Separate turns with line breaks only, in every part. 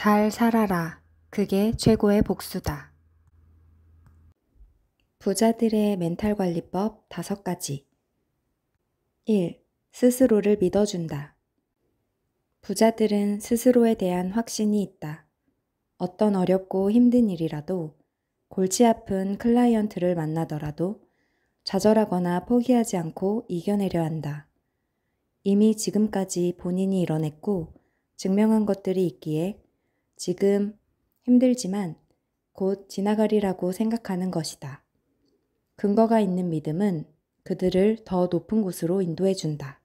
잘 살아라. 그게 최고의 복수다. 부자들의 멘탈 관리법 5가지. 1. 스스로를 믿어준다. 부자들은 스스로에 대한 확신이 있다. 어떤 어렵고 힘든 일이라도, 골치 아픈 클라이언트를 만나더라도 좌절하거나 포기하지 않고 이겨내려 한다. 이미 지금까지 본인이 이뤄냈고 증명한 것들이 있기에 지금 힘들지만 곧 지나가리라고 생각하는 것이다. 근거가 있는 믿음은 그들을 더 높은 곳으로 인도해준다.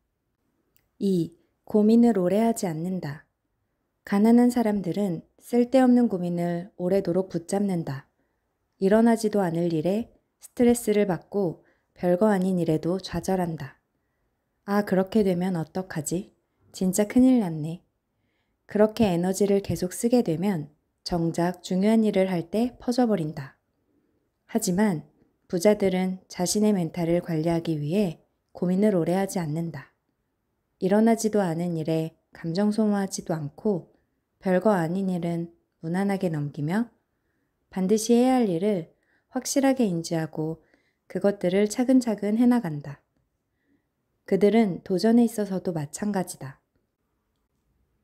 2. 고민을 오래 하지 않는다. 가난한 사람들은 쓸데없는 고민을 오래도록 붙잡는다. 일어나지도 않을 일에 스트레스를 받고 별거 아닌 일에도 좌절한다. 아, 그렇게 되면 어떡하지? 진짜 큰일 났네. 그렇게 에너지를 계속 쓰게 되면 정작 중요한 일을 할 때 퍼져버린다. 하지만 부자들은 자신의 멘탈을 관리하기 위해 고민을 오래 하지 않는다. 일어나지도 않은 일에 감정 소모하지도 않고 별거 아닌 일은 무난하게 넘기며 반드시 해야 할 일을 확실하게 인지하고 그것들을 차근차근 해나간다. 그들은 도전에 있어서도 마찬가지다.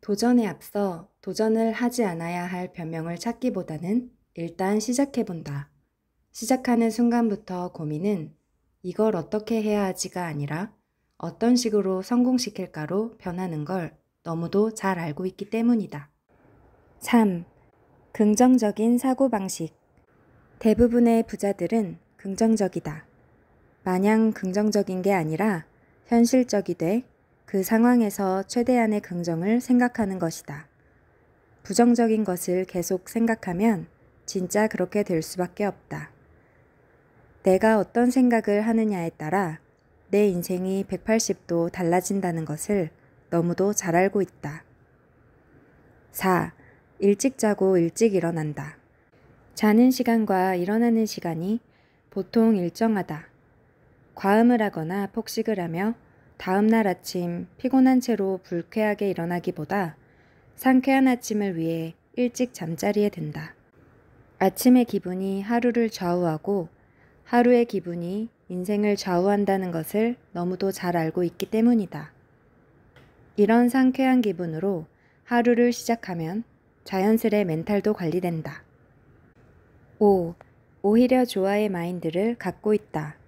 도전에 앞서 도전을 하지 않아야 할 변명을 찾기보다는 일단 시작해본다. 시작하는 순간부터 고민은 이걸 어떻게 해야 하지가 아니라 어떤 식으로 성공시킬까로 변하는 걸 너무도 잘 알고 있기 때문이다. 3. 긍정적인 사고방식. 대부분의 부자들은 긍정적이다. 마냥 긍정적인 게 아니라 현실적이되 그 상황에서 최대한의 긍정을 생각하는 것이다. 부정적인 것을 계속 생각하면 진짜 그렇게 될 수밖에 없다. 내가 어떤 생각을 하느냐에 따라 내 인생이 180도 달라진다는 것을 너무도 잘 알고 있다. 4. 일찍 자고 일찍 일어난다. 자는 시간과 일어나는 시간이 보통 일정하다. 과음을 하거나 폭식을 하며 다음날 아침 피곤한 채로 불쾌하게 일어나기보다 상쾌한 아침을 위해 일찍 잠자리에 든다. 아침의 기분이 하루를 좌우하고 하루의 기분이 인생을 좌우한다는 것을 너무도 잘 알고 있기 때문이다. 이런 상쾌한 기분으로 하루를 시작하면 자연스레 멘탈도 관리된다. 5. 오히려 좋아의 마인드를 갖고 있다.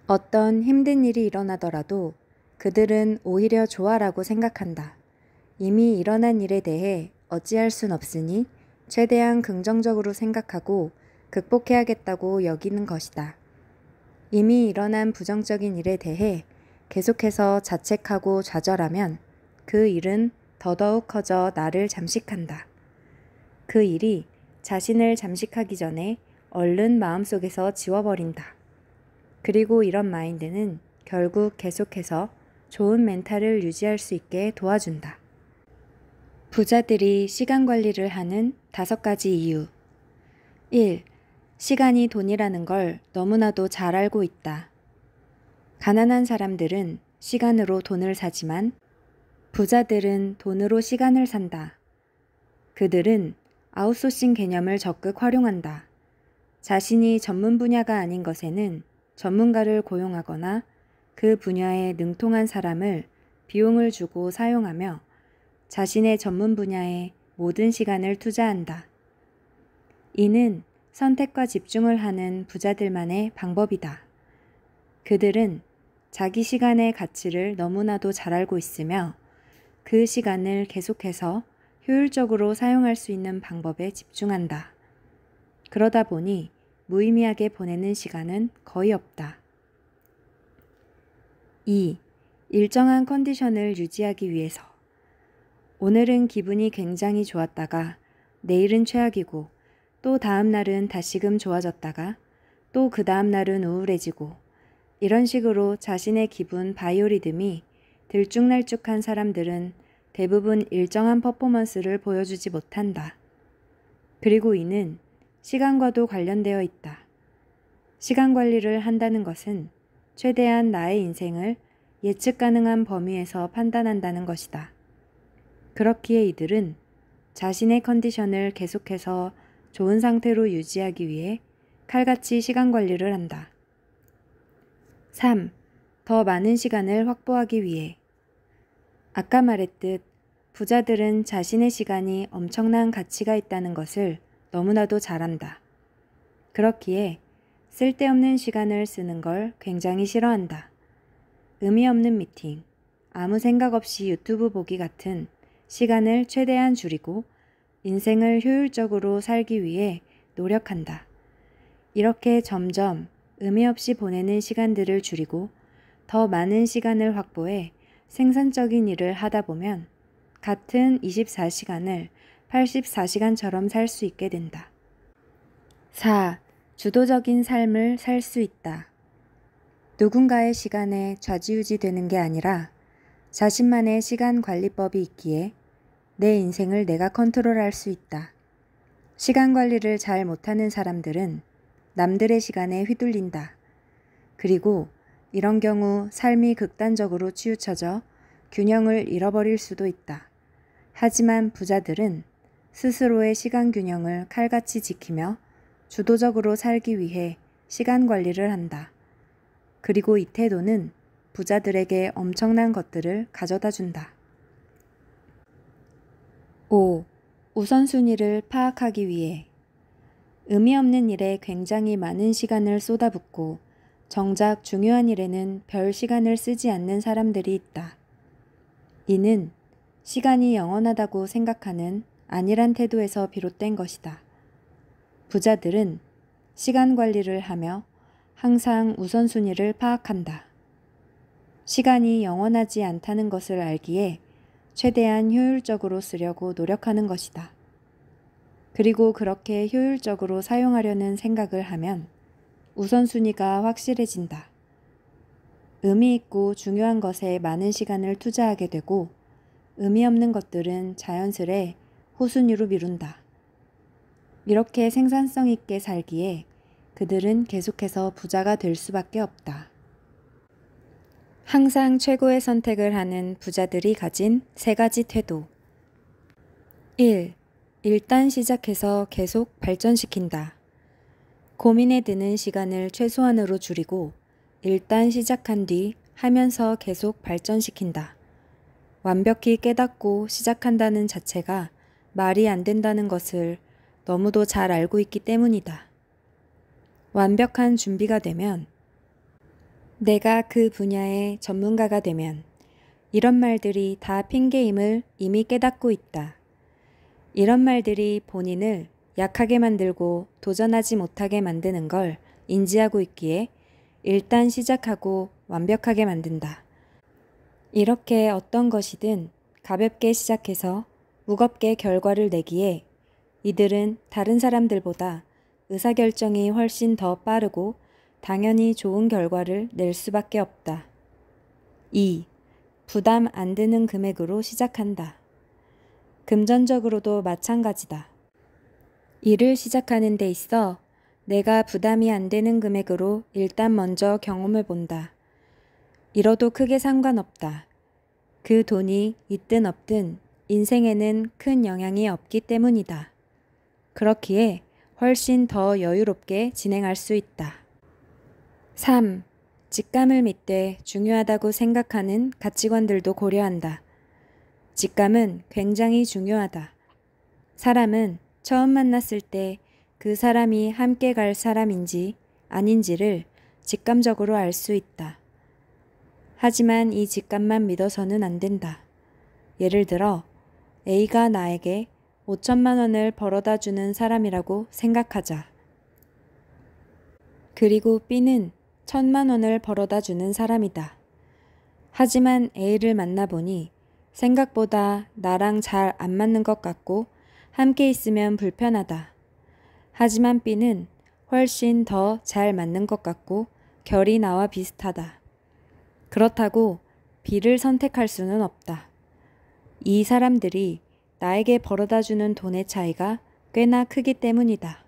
어떤 힘든 일이 일어나더라도 그들은 오히려 좋아라고 생각한다. 이미 일어난 일에 대해 어찌할 순 없으니 최대한 긍정적으로 생각하고 극복해야겠다고 여기는 것이다. 이미 일어난 부정적인 일에 대해 계속해서 자책하고 좌절하면 그 일은 더더욱 커져 나를 잠식한다. 그 일이 자신을 잠식하기 전에 얼른 마음속에서 지워버린다. 그리고 이런 마인드는 결국 계속해서 좋은 멘탈을 유지할 수 있게 도와준다. 부자들이 시간 관리를 하는 5가지 이유. 1. 시간이 돈이라는 걸 너무나도 잘 알고 있다. 가난한 사람들은 시간으로 돈을 사지만 부자들은 돈으로 시간을 산다. 그들은 아웃소싱 개념을 적극 활용한다. 자신이 전문 분야가 아닌 것에는 전문가를 고용하거나 그 분야에 능통한 사람을 비용을 주고 사용하며 자신의 전문 분야에 모든 시간을 투자한다. 이는 선택과 집중을 하는 부자들만의 방법이다. 그들은 자기 시간의 가치를 너무나도 잘 알고 있으며 그 시간을 계속해서 효율적으로 사용할 수 있는 방법에 집중한다. 그러다 보니 무의미하게 보내는 시간은 거의 없다. 2. 일정한 컨디션을 유지하기 위해서. 오늘은 기분이 굉장히 좋았다가 내일은 최악이고 또 다음 날은 다시금 좋아졌다가 또 그 다음 날은 우울해지고 이런 식으로 자신의 기분 바이오리듬이 들쭉날쭉한 사람들은 대부분 일정한 퍼포먼스를 보여주지 못한다. 그리고 이는 시간과도 관련되어 있다. 시간 관리를 한다는 것은 최대한 나의 인생을 예측 가능한 범위에서 판단한다는 것이다. 그렇기에 이들은 자신의 컨디션을 계속해서 좋은 상태로 유지하기 위해 칼같이 시간 관리를 한다. 3. 더 많은 시간을 확보하기 위해. 아까 말했듯 부자들은 자신의 시간이 엄청난 가치가 있다는 것을 너무나도 잘 안다. 그렇기에 쓸데없는 시간을 쓰는 걸 굉장히 싫어한다. 의미 없는 미팅, 아무 생각 없이 유튜브 보기 같은 시간을 최대한 줄이고 인생을 효율적으로 살기 위해 노력한다. 이렇게 점점 의미 없이 보내는 시간들을 줄이고 더 많은 시간을 확보해 생산적인 일을 하다 보면 같은 24시간을 84시간처럼 살 수 있게 된다. 4. 주도적인 삶을 살 수 있다. 누군가의 시간에 좌지우지 되는 게 아니라 자신만의 시간 관리법이 있기에 내 인생을 내가 컨트롤할 수 있다. 시간 관리를 잘 못하는 사람들은 남들의 시간에 휘둘린다. 그리고 이런 경우 삶이 극단적으로 치우쳐져 균형을 잃어버릴 수도 있다. 하지만 부자들은 스스로의 시간 균형을 칼같이 지키며 주도적으로 살기 위해 시간 관리를 한다. 그리고 이 태도는 부자들에게 엄청난 것들을 가져다 준다. 5. 우선순위를 파악하기 위해. 의미 없는 일에 굉장히 많은 시간을 쏟아붓고 정작 중요한 일에는 별 시간을 쓰지 않는 사람들이 있다. 이는 시간이 영원하다고 생각하는 안일한 태도에서 비롯된 것이다. 부자들은 시간 관리를 하며 항상 우선순위를 파악한다. 시간이 영원하지 않다는 것을 알기에 최대한 효율적으로 쓰려고 노력하는 것이다. 그리고 그렇게 효율적으로 사용하려는 생각을 하면 우선순위가 확실해진다. 의미 있고 중요한 것에 많은 시간을 투자하게 되고 의미 없는 것들은 자연스레 후순위로 미룬다. 이렇게 생산성 있게 살기에 그들은 계속해서 부자가 될 수밖에 없다. 항상 최고의 선택을 하는 부자들이 가진 3가지 태도. 1. 일단 시작해서 계속 발전시킨다. 고민에 드는 시간을 최소한으로 줄이고 일단 시작한 뒤 하면서 계속 발전시킨다. 완벽히 깨닫고 시작한다는 자체가 말이 안 된다는 것을 너무도 잘 알고 있기 때문이다. 완벽한 준비가 되면, 내가 그 분야의 전문가가 되면 이런 말들이 다 핑계임을 이미 깨닫고 있다. 이런 말들이 본인을 약하게 만들고 도전하지 못하게 만드는 걸 인지하고 있기에 일단 시작하고 완벽하게 만든다. 이렇게 어떤 것이든 가볍게 시작해서 무겁게 결과를 내기에 이들은 다른 사람들보다 의사결정이 훨씬 더 빠르고 당연히 좋은 결과를 낼 수밖에 없다. 2. 부담 안 드는 금액으로 시작한다. 금전적으로도 마찬가지다. 일을 시작하는 데 있어 내가 부담이 안 되는 금액으로 일단 먼저 경험해 본다. 잃어도 크게 상관없다. 그 돈이 있든 없든 인생에는 큰 영향이 없기 때문이다. 그렇기에 훨씬 더 여유롭게 진행할 수 있다. 3. 직감을 믿되 중요하다고 생각하는 가치관들도 고려한다. 직감은 굉장히 중요하다. 사람은 처음 만났을 때 그 사람이 함께 갈 사람인지 아닌지를 직감적으로 알 수 있다. 하지만 이 직감만 믿어서는 안 된다. 예를 들어 A가 나에게 5천만 원을 벌어다 주는 사람이라고 생각하자. 그리고 B는 1,000만 원을 벌어다 주는 사람이다. 하지만 A를 만나보니 생각보다 나랑 잘 안 맞는 것 같고 함께 있으면 불편하다. 하지만 B는 훨씬 더 잘 맞는 것 같고 결이 나와 비슷하다. 그렇다고 B를 선택할 수는 없다. 이 사람들이 나에게 벌어다 주는 돈의 차이가 꽤나 크기 때문이다.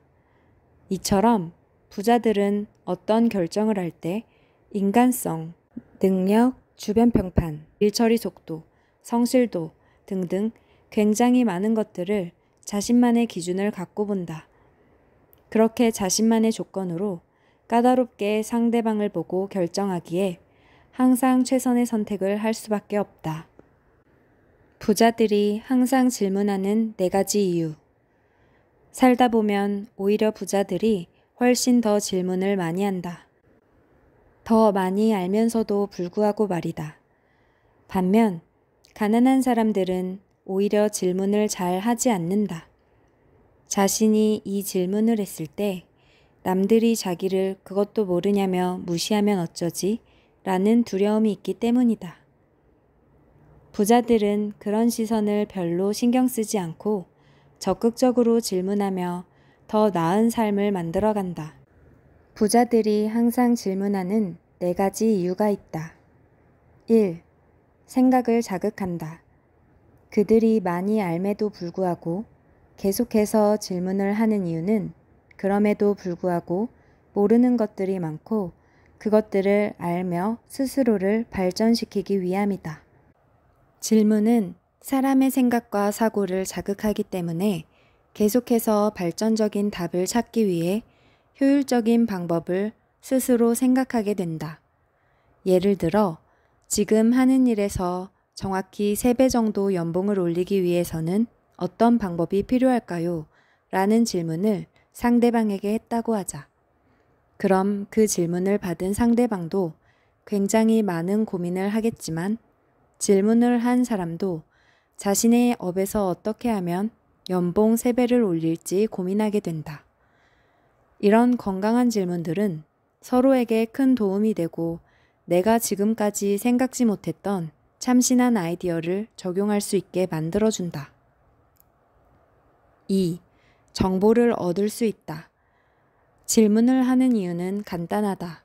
이처럼 부자들은 어떤 결정을 할 때 인간성, 능력, 주변 평판, 일 처리 속도, 성실도 등등 굉장히 많은 것들을 자신만의 기준을 갖고 본다. 그렇게 자신만의 조건으로 까다롭게 상대방을 보고 결정하기에 항상 최선의 선택을 할 수밖에 없다. 부자들이 항상 질문하는 4가지 이유. 살다 보면 오히려 부자들이 훨씬 더 질문을 많이 한다. 더 많이 알면서도 불구하고 말이다. 반면 가난한 사람들은 오히려 질문을 잘 하지 않는다. 자신이 이 질문을 했을 때 남들이 자기를 그것도 모르냐며 무시하면 어쩌지? 라는 두려움이 있기 때문이다. 부자들은 그런 시선을 별로 신경 쓰지 않고 적극적으로 질문하며 더 나은 삶을 만들어간다. 부자들이 항상 질문하는 4가지 이유가 있다. 1. 생각을 자극한다. 그들이 많이 알매도 불구하고 계속해서 질문을 하는 이유는 그럼에도 불구하고 모르는 것들이 많고 그것들을 알며 스스로를 발전시키기 위함이다. 질문은 사람의 생각과 사고를 자극하기 때문에 계속해서 발전적인 답을 찾기 위해 효율적인 방법을 스스로 생각하게 된다. 예를 들어 지금 하는 일에서 정확히 3배 정도 연봉을 올리기 위해서는 어떤 방법이 필요할까요? 라는 질문을 상대방에게 했다고 하자. 그럼 그 질문을 받은 상대방도 굉장히 많은 고민을 하겠지만 질문을 한 사람도 자신의 업에서 어떻게 하면 연봉 3배를 올릴지 고민하게 된다. 이런 건강한 질문들은 서로에게 큰 도움이 되고 내가 지금까지 생각지 못했던 참신한 아이디어를 적용할 수 있게 만들어준다. 2. 정보를 얻을 수 있다. 질문을 하는 이유는 간단하다.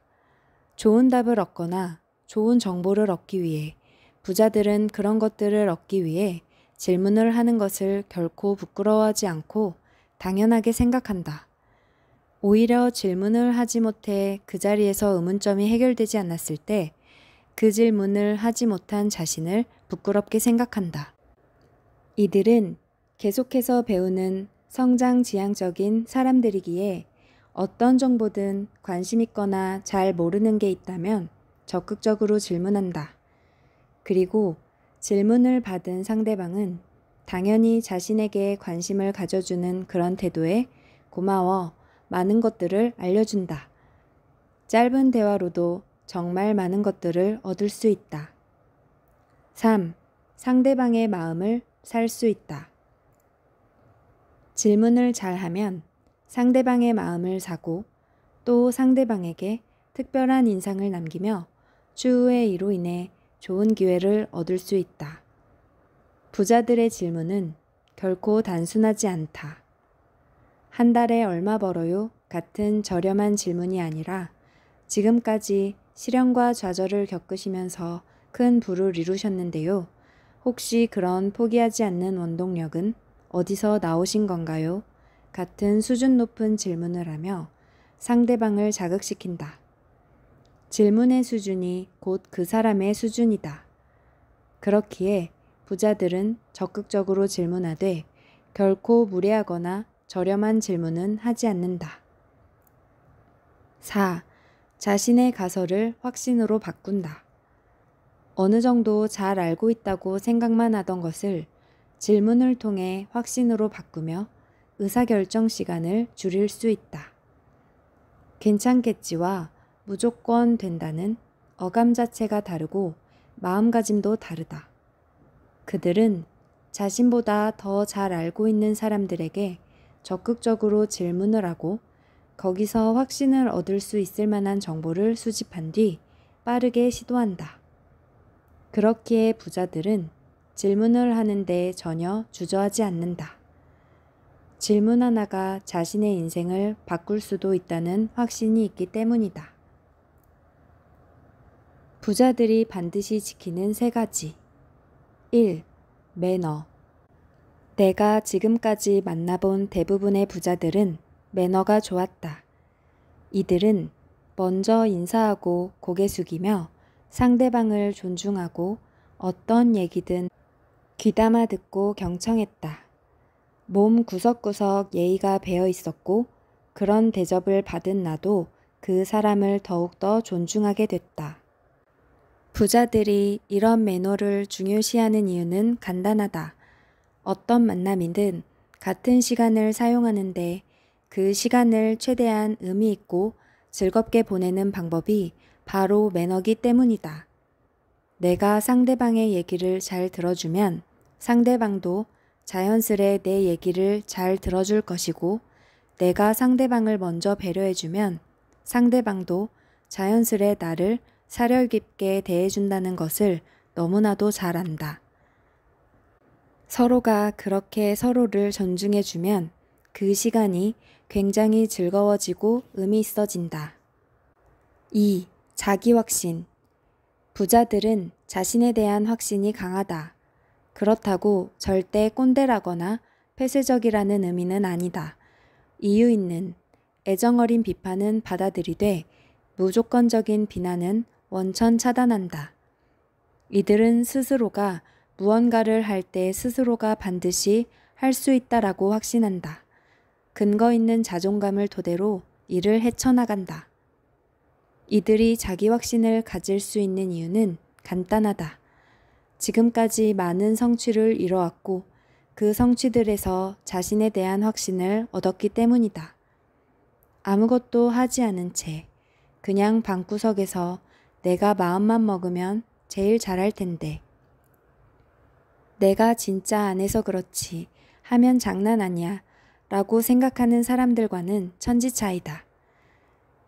좋은 답을 얻거나 좋은 정보를 얻기 위해 부자들은 그런 것들을 얻기 위해 질문을 하는 것을 결코 부끄러워하지 않고 당연하게 생각한다. 오히려 질문을 하지 못해 그 자리에서 의문점이 해결되지 않았을 때 그 질문을 하지 못한 자신을 부끄럽게 생각한다. 이들은 계속해서 배우는 성장지향적인 사람들이기에 어떤 정보든 관심 있거나 잘 모르는 게 있다면 적극적으로 질문한다. 그리고 질문을 받은 상대방은 당연히 자신에게 관심을 가져주는 그런 태도에 고마워, 많은 것들을 알려준다. 짧은 대화로도 정말 많은 것들을 얻을 수 있다. 3. 상대방의 마음을 살 수 있다. 질문을 잘하면 상대방의 마음을 사고 또 상대방에게 특별한 인상을 남기며 추후에 이로 인해 좋은 기회를 얻을 수 있다. 부자들의 질문은 결코 단순하지 않다. 한 달에 얼마 벌어요? 같은 저렴한 질문이 아니라 지금까지 시련과 좌절을 겪으시면서 큰 부를 이루셨는데요. 혹시 그런 포기하지 않는 원동력은 어디서 나오신 건가요? 같은 수준 높은 질문을 하며 상대방을 자극시킨다. 질문의 수준이 곧 그 사람의 수준이다. 그렇기에 부자들은 적극적으로 질문하되 결코 무례하거나 저렴한 질문은 하지 않는다. 4. 자신의 가설을 확신으로 바꾼다. 어느 정도 잘 알고 있다고 생각만 하던 것을 질문을 통해 확신으로 바꾸며 의사결정 시간을 줄일 수 있다. 괜찮겠지와 무조건 된다는 어감 자체가 다르고 마음가짐도 다르다. 그들은 자신보다 더 잘 알고 있는 사람들에게 적극적으로 질문을 하고 거기서 확신을 얻을 수 있을 만한 정보를 수집한 뒤 빠르게 시도한다. 그렇기에 부자들은 질문을 하는데 전혀 주저하지 않는다. 질문 하나가 자신의 인생을 바꿀 수도 있다는 확신이 있기 때문이다. 부자들이 반드시 지키는 3가지. 1. 매너. 내가 지금까지 만나본 대부분의 부자들은 매너가 좋았다. 이들은 먼저 인사하고 고개 숙이며 상대방을 존중하고 어떤 얘기든 귀담아 듣고 경청했다. 몸 구석구석 예의가 배어 있었고 그런 대접을 받은 나도 그 사람을 더욱더 존중하게 됐다. 부자들이 이런 매너를 중요시하는 이유는 간단하다. 어떤 만남이든 같은 시간을 사용하는데 그 시간을 최대한 의미 있고 즐겁게 보내는 방법이 바로 매너기 때문이다. 내가 상대방의 얘기를 잘 들어주면 상대방도 자연스레 내 얘기를 잘 들어줄 것이고 내가 상대방을 먼저 배려해주면 상대방도 자연스레 나를 사려 깊게 대해준다는 것을 너무나도 잘 안다. 서로가 그렇게 서로를 존중해주면 그 시간이 굉장히 즐거워지고 의미 있어진다. 2. 자기 확신. 부자들은 자신에 대한 확신이 강하다. 그렇다고 절대 꼰대라거나 폐쇄적이라는 의미는 아니다. 이유 있는 애정어린 비판은 받아들이되 무조건적인 비난은 원천 차단한다. 이들은 스스로가 무언가를 할 때 스스로가 반드시 할 수 있다라고 확신한다. 근거 있는 자존감을 토대로 이를 헤쳐나간다. 이들이 자기 확신을 가질 수 있는 이유는 간단하다. 지금까지 많은 성취를 이뤄왔고 그 성취들에서 자신에 대한 확신을 얻었기 때문이다. 아무것도 하지 않은 채 그냥 방구석에서 내가 마음만 먹으면 제일 잘할 텐데. 내가 진짜 안 해서 그렇지 하면 장난 아니야 라고 생각하는 사람들과는 천지 차이다.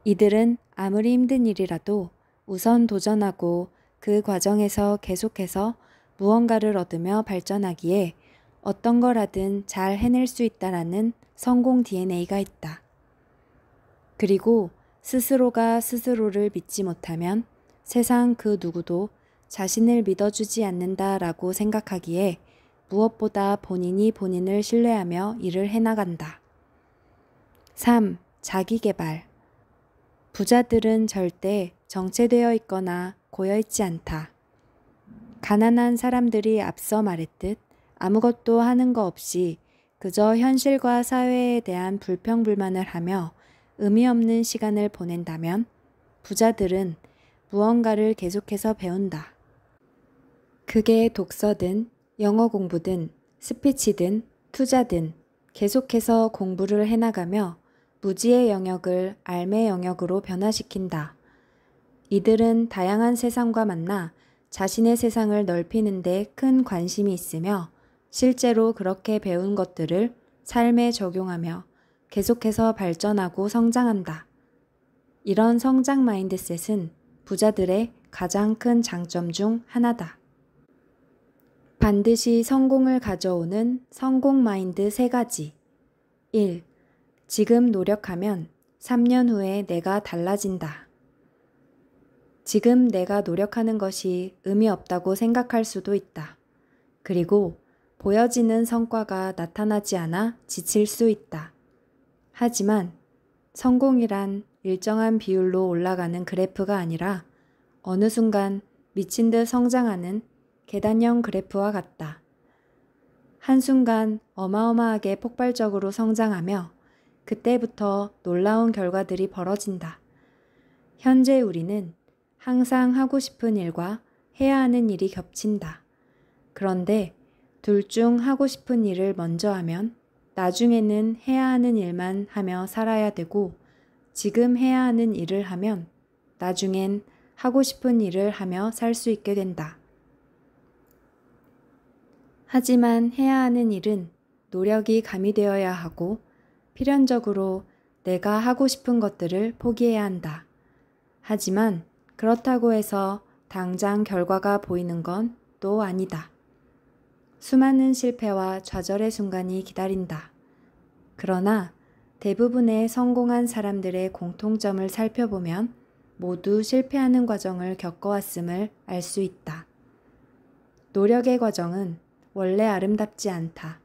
이들은 아무리 힘든 일이라도 우선 도전하고 그 과정에서 계속해서 무언가를 얻으며 발전하기에 어떤 거라든 잘 해낼 수 있다라는 성공 DNA가 있다. 그리고 스스로가 스스로를 믿지 못하면 세상 그 누구도 자신을 믿어주지 않는다라고 생각하기에 무엇보다 본인이 본인을 신뢰하며 일을 해나간다. 3. 자기계발. 부자들은 절대 정체되어 있거나 고여있지 않다. 가난한 사람들이 앞서 말했듯 아무것도 하는 거 없이 그저 현실과 사회에 대한 불평불만을 하며 의미 없는 시간을 보낸다면 부자들은 무언가를 계속해서 배운다. 그게 독서든 영어 공부든 스피치든 투자든 계속해서 공부를 해나가며 무지의 영역을 알의 영역으로 변화시킨다. 이들은 다양한 세상과 만나 자신의 세상을 넓히는 데 큰 관심이 있으며 실제로 그렇게 배운 것들을 삶에 적용하며 계속해서 발전하고 성장한다. 이런 성장 마인드셋은 부자들의 가장 큰 장점 중 하나다. 반드시 성공을 가져오는 성공 마인드 3가지. 1. 지금 노력하면 3년 후에 내가 달라진다. 지금 내가 노력하는 것이 의미 없다고 생각할 수도 있다. 그리고 보여지는 성과가 나타나지 않아 지칠 수 있다. 하지만 성공이란 일정한 비율로 올라가는 그래프가 아니라 어느 순간 미친 듯 성장하는 계단형 그래프와 같다. 한순간 어마어마하게 폭발적으로 성장하며 그때부터 놀라운 결과들이 벌어진다. 현재 우리는 항상 하고 싶은 일과 해야 하는 일이 겹친다. 그런데 둘 중 하고 싶은 일을 먼저 하면 나중에는 해야 하는 일만 하며 살아야 되고 지금 해야 하는 일을 하면 나중엔 하고 싶은 일을 하며 살 수 있게 된다. 하지만 해야 하는 일은 노력이 가미되어야 하고 필연적으로 내가 하고 싶은 것들을 포기해야 한다. 하지만 그렇다고 해서 당장 결과가 보이는 건 또 아니다. 수많은 실패와 좌절의 순간이 기다린다. 그러나 대부분의 성공한 사람들의 공통점을 살펴보면 모두 실패하는 과정을 겪어왔음을 알 수 있다. 노력의 과정은 원래 아름답지 않다.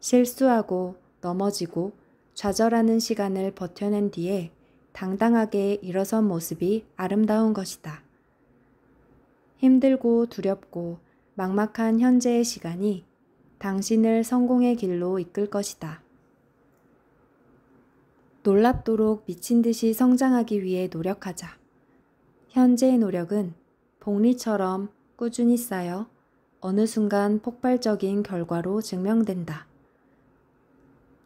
실수하고 넘어지고 좌절하는 시간을 버텨낸 뒤에 당당하게 일어선 모습이 아름다운 것이다. 힘들고 두렵고 막막한 현재의 시간이 당신을 성공의 길로 이끌 것이다. 놀랍도록 미친 듯이 성장하기 위해 노력하자. 현재의 노력은 복리처럼 꾸준히 쌓여 어느 순간 폭발적인 결과로 증명된다.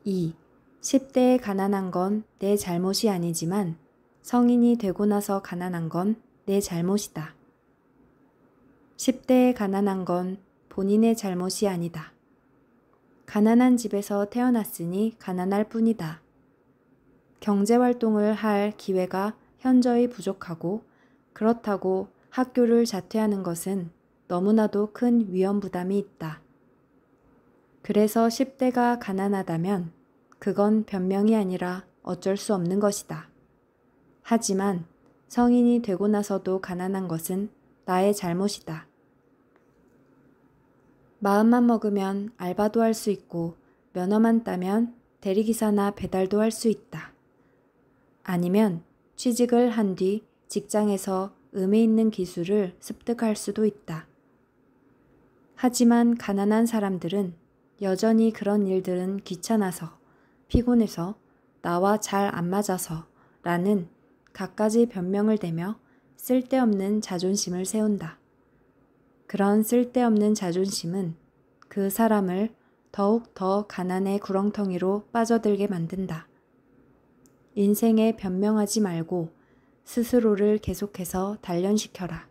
2. 10대에 가난한 건 내 잘못이 아니지만 성인이 되고 나서 가난한 건 내 잘못이다. 10대에 가난한 건 본인의 잘못이 아니다. 가난한 집에서 태어났으니 가난할 뿐이다. 경제활동을 할 기회가 현저히 부족하고 그렇다고 학교를 자퇴하는 것은 너무나도 큰 위험 부담이 있다. 그래서 10대가 가난하다면 그건 변명이 아니라 어쩔 수 없는 것이다. 하지만 성인이 되고 나서도 가난한 것은 나의 잘못이다. 마음만 먹으면 알바도 할 수 있고 면허만 따면 대리기사나 배달도 할 수 있다. 아니면 취직을 한 뒤 직장에서 의미 있는 기술을 습득할 수도 있다. 하지만 가난한 사람들은 여전히 그런 일들은 귀찮아서, 피곤해서, 나와 잘 안 맞아서 라는 갖가지 변명을 대며 쓸데없는 자존심을 세운다. 그런 쓸데없는 자존심은 그 사람을 더욱 더 가난의 구렁텅이로 빠져들게 만든다. 인생에 변명하지 말고 스스로를 계속해서 단련시켜라.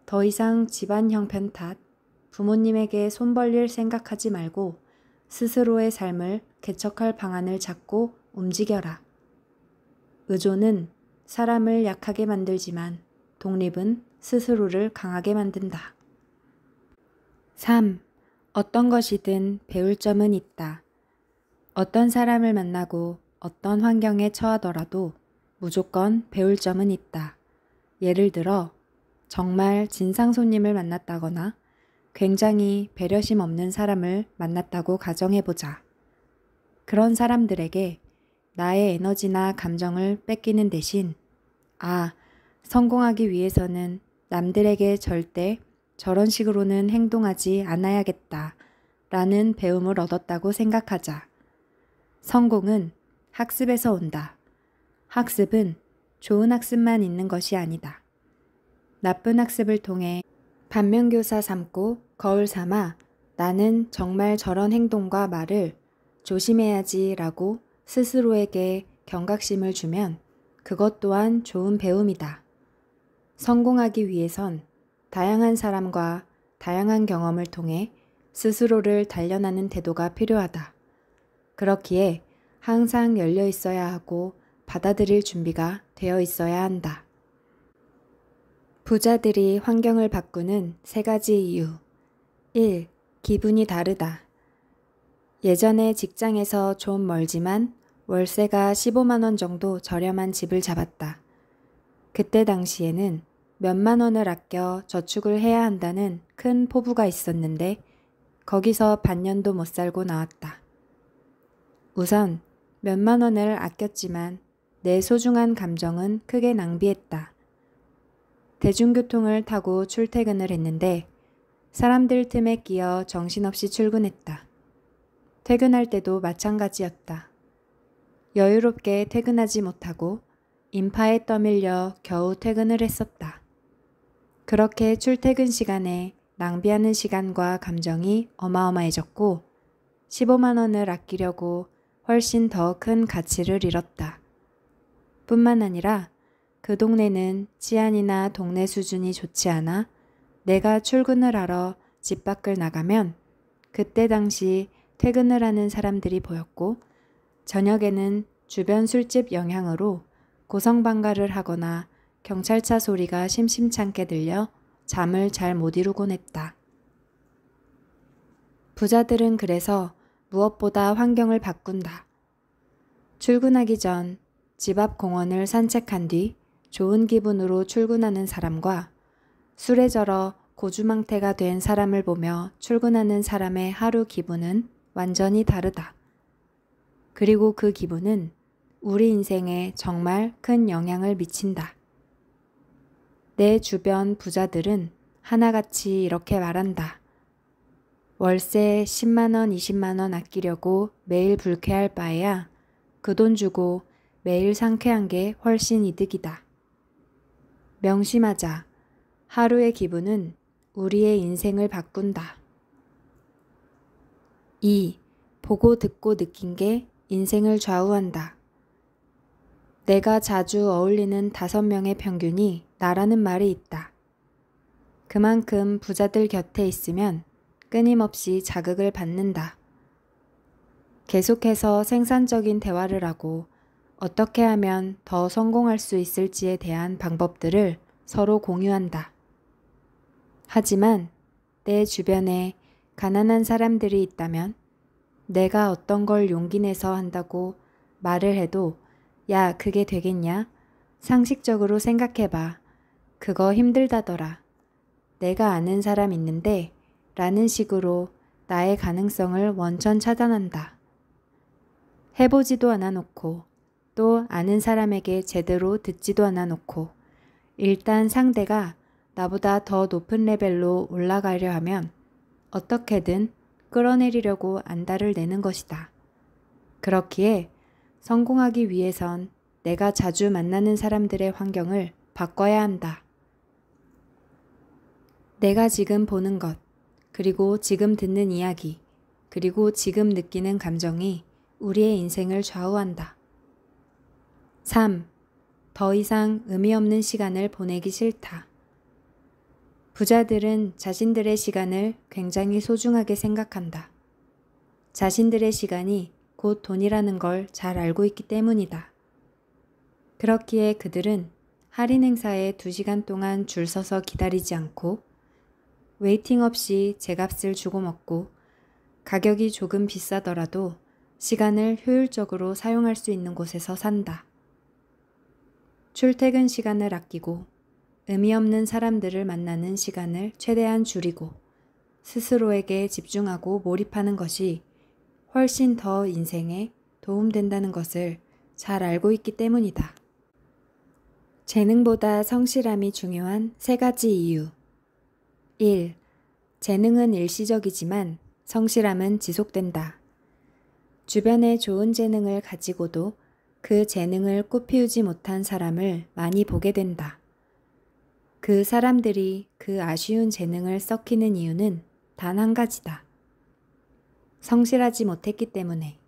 더 이상 집안 형편 탓, 부모님에게 손 벌릴 생각하지 말고 스스로의 삶을 개척할 방안을 찾고 움직여라. 의존은 사람을 약하게 만들지만 독립은 스스로를 강하게 만든다. 3. 어떤 것이든 배울 점은 있다. 어떤 사람을 만나고 어떤 환경에 처하더라도 무조건 배울 점은 있다. 예를 들어 정말 진상 손님을 만났다거나 굉장히 배려심 없는 사람을 만났다고 가정해보자. 그런 사람들에게 나의 에너지나 감정을 뺏기는 대신 성공하기 위해서는 남들에게 절대 저런 식으로는 행동하지 않아야겠다 라는 배움을 얻었다고 생각하자. 성공은 학습에서 온다. 학습은 좋은 학습만 있는 것이 아니다. 나쁜 학습을 통해 반면교사 삼고 거울 삼아 나는 정말 저런 행동과 말을 조심해야지 라고 스스로에게 경각심을 주면 그것 또한 좋은 배움이다. 성공하기 위해선 다양한 사람과 다양한 경험을 통해 스스로를 단련하는 태도가 필요하다. 그렇기에 항상 열려 있어야 하고 받아들일 준비가 되어 있어야 한다. 부자들이 환경을 바꾸는 3가지 이유. 1. 기분이 다르다. 예전에 직장에서 좀 멀지만 월세가 15만 원 정도 저렴한 집을 잡았다. 그때 당시에는 몇만 원을 아껴 저축을 해야 한다는 큰 포부가 있었는데 거기서 반년도 못 살고 나왔다. 우선 몇만 원을 아꼈지만 내 소중한 감정은 크게 낭비했다. 대중교통을 타고 출퇴근을 했는데 사람들 틈에 끼어 정신없이 출근했다. 퇴근할 때도 마찬가지였다. 여유롭게 퇴근하지 못하고 인파에 떠밀려 겨우 퇴근을 했었다. 그렇게 출퇴근 시간에 낭비하는 시간과 감정이 어마어마해졌고 15만 원을 아끼려고 훨씬 더 큰 가치를 잃었다. 뿐만 아니라 그 동네는 치안이나 동네 수준이 좋지 않아 내가 출근을 하러 집 밖을 나가면 그때 당시 퇴근을 하는 사람들이 보였고 저녁에는 주변 술집 영향으로 고성방가를 하거나 경찰차 소리가 심심찮게 들려 잠을 잘 못 이루곤 했다. 부자들은 그래서 무엇보다 환경을 바꾼다. 출근하기 전 집 앞 공원을 산책한 뒤 좋은 기분으로 출근하는 사람과 술에 절어 고주망태가 된 사람을 보며 출근하는 사람의 하루 기분은 완전히 다르다. 그리고 그 기분은 우리 인생에 정말 큰 영향을 미친다. 내 주변 부자들은 하나같이 이렇게 말한다. 월세 10만 원, 20만 원 아끼려고 매일 불쾌할 바에야 그 돈 주고 매일 상쾌한 게 훨씬 이득이다. 명심하자. 하루의 기분은 우리의 인생을 바꾼다. 2. 보고 듣고 느낀 게 인생을 좌우한다. 내가 자주 어울리는 5명의 평균이 나라는 말이 있다. 그만큼 부자들 곁에 있으면 끊임없이 자극을 받는다. 계속해서 생산적인 대화를 하고 어떻게 하면 더 성공할 수 있을지에 대한 방법들을 서로 공유한다. 하지만 내 주변에 가난한 사람들이 있다면 내가 어떤 걸 용기 내서 한다고 말을 해도 야, 그게 되겠냐? 상식적으로 생각해봐. 그거 힘들다더라. 내가 아는 사람 있는데 라는 식으로 나의 가능성을 원천 차단한다. 해보지도 않아 놓고 또 아는 사람에게 제대로 듣지도 않아 놓고 일단 상대가 나보다 더 높은 레벨로 올라가려 하면 어떻게든 끌어내리려고 안달을 내는 것이다. 그렇기에 성공하기 위해선 내가 자주 만나는 사람들의 환경을 바꿔야 한다. 내가 지금 보는 것, 그리고 지금 듣는 이야기, 그리고 지금 느끼는 감정이 우리의 인생을 좌우한다. 3. 더 이상 의미 없는 시간을 보내기 싫다. 부자들은 자신들의 시간을 굉장히 소중하게 생각한다. 자신들의 시간이 곧 돈이라는 걸 잘 알고 있기 때문이다. 그렇기에 그들은 할인 행사에 2시간 동안 줄 서서 기다리지 않고 웨이팅 없이 제값을 주고 먹고 가격이 조금 비싸더라도 시간을 효율적으로 사용할 수 있는 곳에서 산다. 출퇴근 시간을 아끼고 의미 없는 사람들을 만나는 시간을 최대한 줄이고 스스로에게 집중하고 몰입하는 것이 훨씬 더 인생에 도움된다는 것을 잘 알고 있기 때문이다. 재능보다 성실함이 중요한 3가지 이유. 1. 재능은 일시적이지만 성실함은 지속된다. 주변에 좋은 재능을 가지고도 그 재능을 꽃피우지 못한 사람을 많이 보게 된다. 그 사람들이 그 아쉬운 재능을 썩히는 이유는 단 한 가지다. 성실하지 못했기 때문에.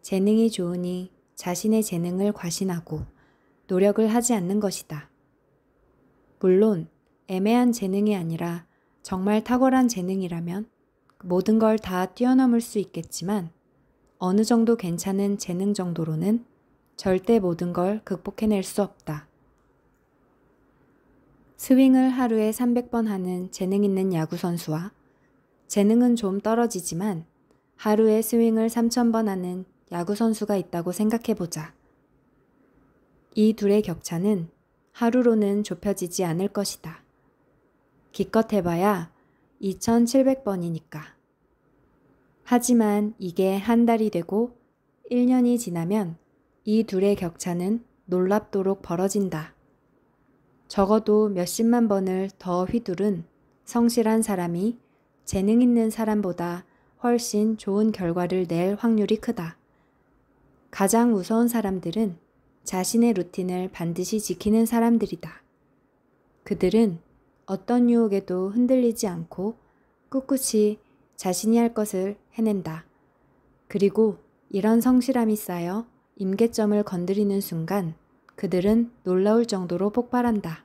재능이 좋으니 자신의 재능을 과신하고 노력을 하지 않는 것이다. 물론 애매한 재능이 아니라 정말 탁월한 재능이라면 모든 걸 다 뛰어넘을 수 있겠지만 어느 정도 괜찮은 재능 정도로는 절대 모든 걸 극복해낼 수 없다. 스윙을 하루에 300번 하는 재능 있는 야구선수와 재능은 좀 떨어지지만 하루에 스윙을 3000번 하는 야구선수가 있다고 생각해보자. 이 둘의 격차는 하루로는 좁혀지지 않을 것이다. 기껏 해봐야 2700번이니까. 하지만 이게 한 달이 되고 1년이 지나면 이 둘의 격차는 놀랍도록 벌어진다. 적어도 몇십만 번을 더 휘두른 성실한 사람이 재능 있는 사람보다 훨씬 좋은 결과를 낼 확률이 크다. 가장 무서운 사람들은 자신의 루틴을 반드시 지키는 사람들이다. 그들은 어떤 유혹에도 흔들리지 않고 꿋꿋이 자신이 할 것을 해낸다. 그리고 이런 성실함이 쌓여 임계점을 건드리는 순간 그들은 놀라울 정도로 폭발한다.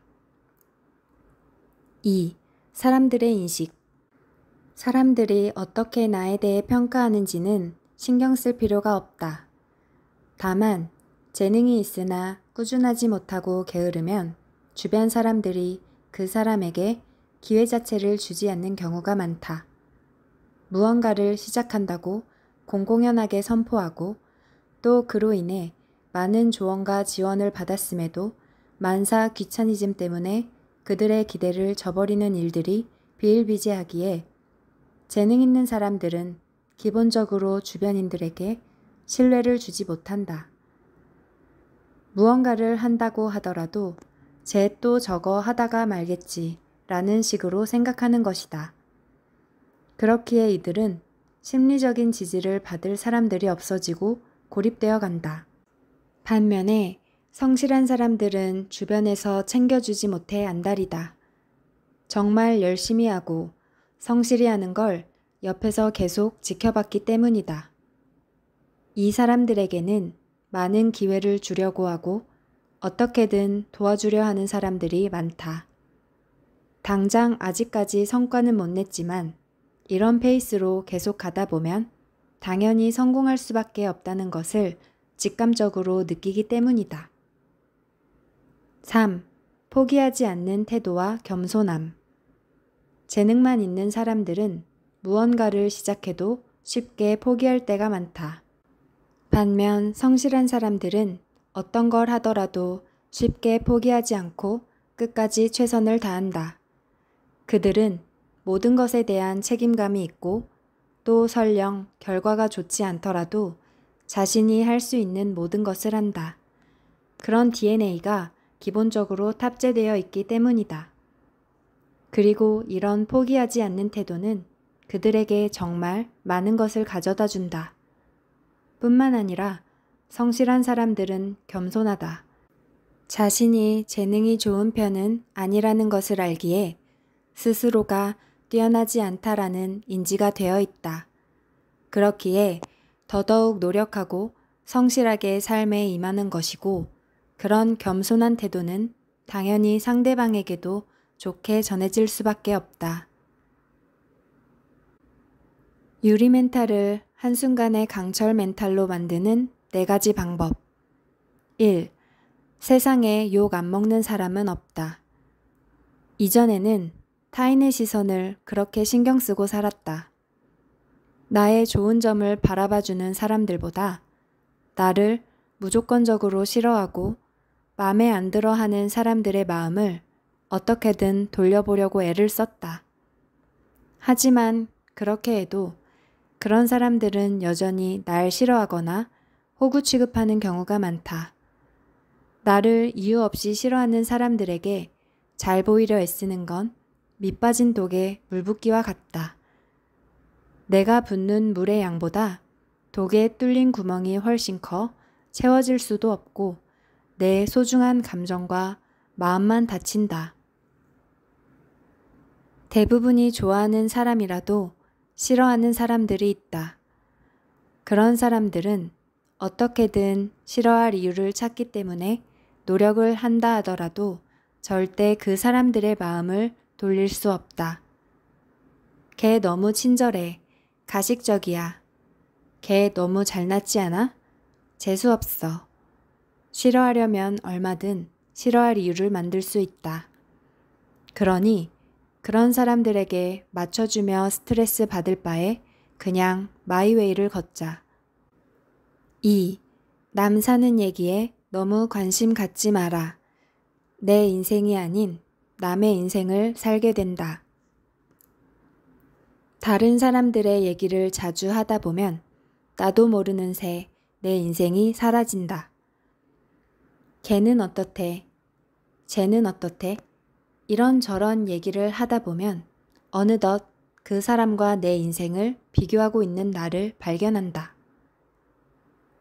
2. 사람들의 인식. 사람들이 어떻게 나에 대해 평가하는지는 신경 쓸 필요가 없다. 다만 재능이 있으나 꾸준하지 못하고 게으르면 주변 사람들이 그 사람에게 기회 자체를 주지 않는 경우가 많다. 무언가를 시작한다고 공공연하게 선포하고 또 그로 인해 많은 조언과 지원을 받았음에도 만사 귀차니즘 때문에 그들의 기대를 저버리는 일들이 비일비재하기에 재능 있는 사람들은 기본적으로 주변인들에게 신뢰를 주지 못한다. 무언가를 한다고 하더라도 쟤 또 저거 하다가 말겠지 라는 식으로 생각하는 것이다. 그렇기에 이들은 심리적인 지지를 받을 사람들이 없어지고 고립되어 간다. 반면에 성실한 사람들은 주변에서 챙겨주지 못해 안달이다. 정말 열심히 하고 성실히 하는 걸 옆에서 계속 지켜봤기 때문이다. 이 사람들에게는 많은 기회를 주려고 하고 어떻게든 도와주려 하는 사람들이 많다. 당장 아직까지 성과는 못 냈지만 이런 페이스로 계속 가다 보면 당연히 성공할 수밖에 없다는 것을 직감적으로 느끼기 때문이다. 3. 포기하지 않는 태도와 겸손함. 재능만 있는 사람들은 무언가를 시작해도 쉽게 포기할 때가 많다. 반면 성실한 사람들은 어떤 걸 하더라도 쉽게 포기하지 않고 끝까지 최선을 다한다. 그들은 모든 것에 대한 책임감이 있고 또 설령 결과가 좋지 않더라도 자신이 할 수 있는 모든 것을 한다. 그런 DNA가 기본적으로 탑재되어 있기 때문이다. 그리고 이런 포기하지 않는 태도는 그들에게 정말 많은 것을 가져다 준다. 뿐만 아니라 성실한 사람들은 겸손하다. 자신이 재능이 좋은 편은 아니라는 것을 알기에 스스로가 뛰어나지 않다라는 인지가 되어 있다. 그렇기에 더더욱 노력하고 성실하게 삶에 임하는 것이고 그런 겸손한 태도는 당연히 상대방에게도 좋게 전해질 수밖에 없다. 유리 멘탈을 한순간에 강철 멘탈로 만드는 4가지 방법. 1. 세상에 욕 안 먹는 사람은 없다. 이전에는 타인의 시선을 그렇게 신경 쓰고 살았다. 나의 좋은 점을 바라봐주는 사람들보다 나를 무조건적으로 싫어하고 마음에 안 들어 하는 사람들의 마음을 어떻게든 돌려보려고 애를 썼다. 하지만 그렇게 해도 그런 사람들은 여전히 날 싫어하거나 호구 취급하는 경우가 많다. 나를 이유 없이 싫어하는 사람들에게 잘 보이려 애쓰는 건 밑빠진 독에 물 붓기와 같다. 내가 붓는 물의 양보다 독에 뚫린 구멍이 훨씬 커 채워질 수도 없고 내 소중한 감정과 마음만 다친다. 대부분이 좋아하는 사람이라도 싫어하는 사람들이 있다. 그런 사람들은 어떻게든 싫어할 이유를 찾기 때문에 노력을 한다 하더라도 절대 그 사람들의 마음을 돌릴 수 없다. 걔 너무 친절해. 가식적이야. 걔 너무 잘났지 않아? 재수없어. 싫어하려면 얼마든 싫어할 이유를 만들 수 있다. 그러니 그런 사람들에게 맞춰주며 스트레스 받을 바에 그냥 마이웨이를 걷자. 2. 남 사는 얘기에 너무 관심 갖지 마라. 내 인생이 아닌 남의 인생을 살게 된다. 다른 사람들의 얘기를 자주 하다 보면 나도 모르는 새 내 인생이 사라진다. 걔는 어떻대? 쟤는 어떻대? 이런저런 얘기를 하다 보면 어느덧 그 사람과 내 인생을 비교하고 있는 나를 발견한다.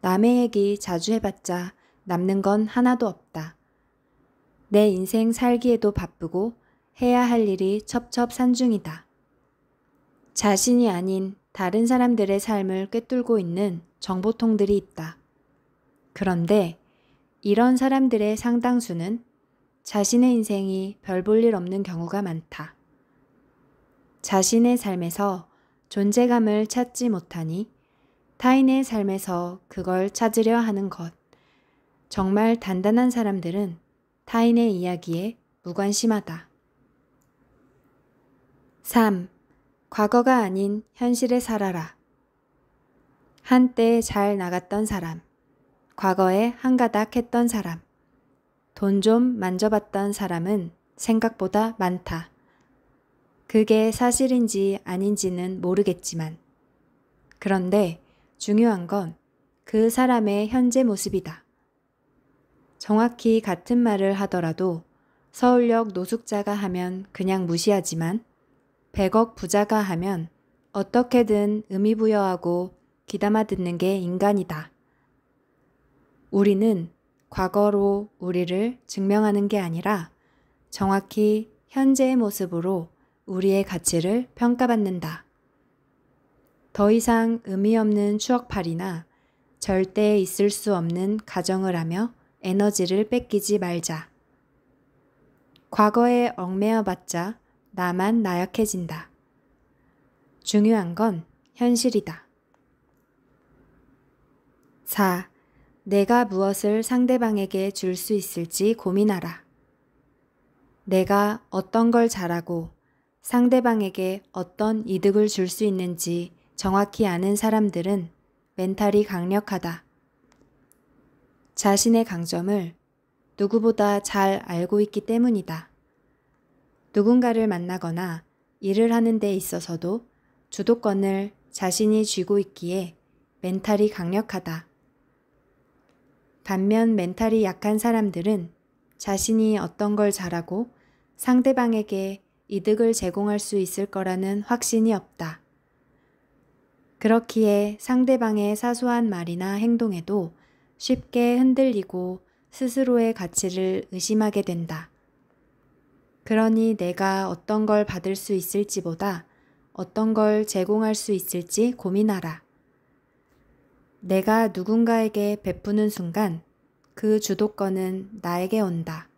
남의 얘기 자주 해봤자 남는 건 하나도 없다. 내 인생 살기에도 바쁘고 해야 할 일이 첩첩산중이다. 자신이 아닌 다른 사람들의 삶을 꿰뚫고 있는 정보통들이 있다. 그런데 이런 사람들의 상당수는 자신의 인생이 별 볼 일 없는 경우가 많다. 자신의 삶에서 존재감을 찾지 못하니 타인의 삶에서 그걸 찾으려 하는 것. 정말 단단한 사람들은 타인의 이야기에 무관심하다. 3. 과거가 아닌 현실에 살아라. 한때 잘 나갔던 사람, 과거에 한가닥 했던 사람, 돈 좀 만져봤던 사람은 생각보다 많다. 그게 사실인지 아닌지는 모르겠지만, 그런데 중요한 건 그 사람의 현재 모습이다. 정확히 같은 말을 하더라도 서울역 노숙자가 하면 그냥 무시하지만 100억 부자가 하면 어떻게든 의미부여하고 귀담아 듣는 게 인간이다. 우리는 과거로 우리를 증명하는 게 아니라 정확히 현재의 모습으로 우리의 가치를 평가받는다. 더 이상 의미 없는 추억팔이나 절대 있을 수 없는 가정을 하며 에너지를 뺏기지 말자. 과거에 얽매여봤자 나만 나약해진다. 중요한 건 현실이다. 4. 내가 무엇을 상대방에게 줄 수 있을지 고민하라. 내가 어떤 걸 잘하고 상대방에게 어떤 이득을 줄 수 있는지 정확히 아는 사람들은 멘탈이 강력하다. 자신의 강점을 누구보다 잘 알고 있기 때문이다. 누군가를 만나거나 일을 하는 데 있어서도 주도권을 자신이 쥐고 있기에 멘탈이 강력하다. 반면 멘탈이 약한 사람들은 자신이 어떤 걸 잘하고 상대방에게 이득을 제공할 수 있을 거라는 확신이 없다. 그렇기에 상대방의 사소한 말이나 행동에도 쉽게 흔들리고 스스로의 가치를 의심하게 된다. 그러니 내가 어떤 걸 받을 수 있을지보다 어떤 걸 제공할 수 있을지 고민하라. 내가 누군가에게 베푸는 순간 그 주도권은 나에게 온다.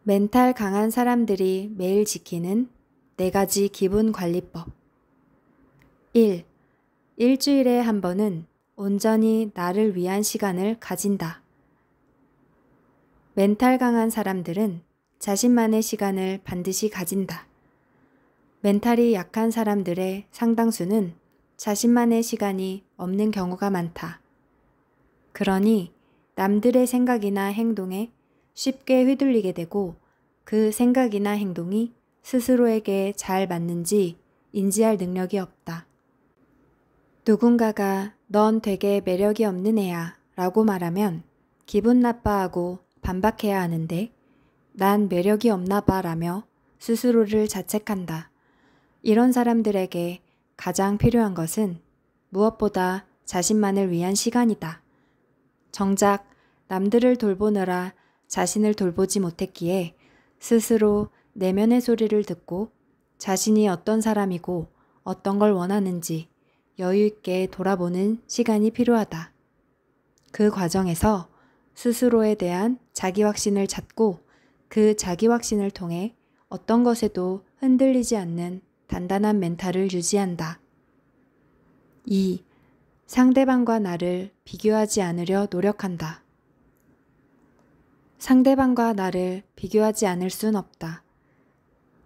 멘탈 강한 사람들이 매일 지키는 4가지 기분 관리법. 1. 일주일에 한 번은 온전히 나를 위한 시간을 가진다. 멘탈 강한 사람들은 자신만의 시간을 반드시 가진다. 멘탈이 약한 사람들의 상당수는 자신만의 시간이 없는 경우가 많다. 그러니 남들의 생각이나 행동에 쉽게 휘둘리게 되고 그 생각이나 행동이 스스로에게 잘 맞는지 인지할 능력이 없다. 누군가가 넌 되게 매력이 없는 애야 라고 말하면 기분 나빠하고 반박해야 하는데 난 매력이 없나 봐 라며 스스로를 자책한다. 이런 사람들에게 가장 필요한 것은 무엇보다 자신만을 위한 시간이다. 정작 남들을 돌보느라 자신을 돌보지 못했기에 스스로 내면의 소리를 듣고 자신이 어떤 사람이고 어떤 걸 원하는지 여유 있게 돌아보는 시간이 필요하다. 그 과정에서 스스로에 대한 자기 확신을 찾고 그 자기 확신을 통해 어떤 것에도 흔들리지 않는 단단한 멘탈을 유지한다. 2. 상대방과 나를 비교하지 않으려 노력한다. 상대방과 나를 비교하지 않을 순 없다.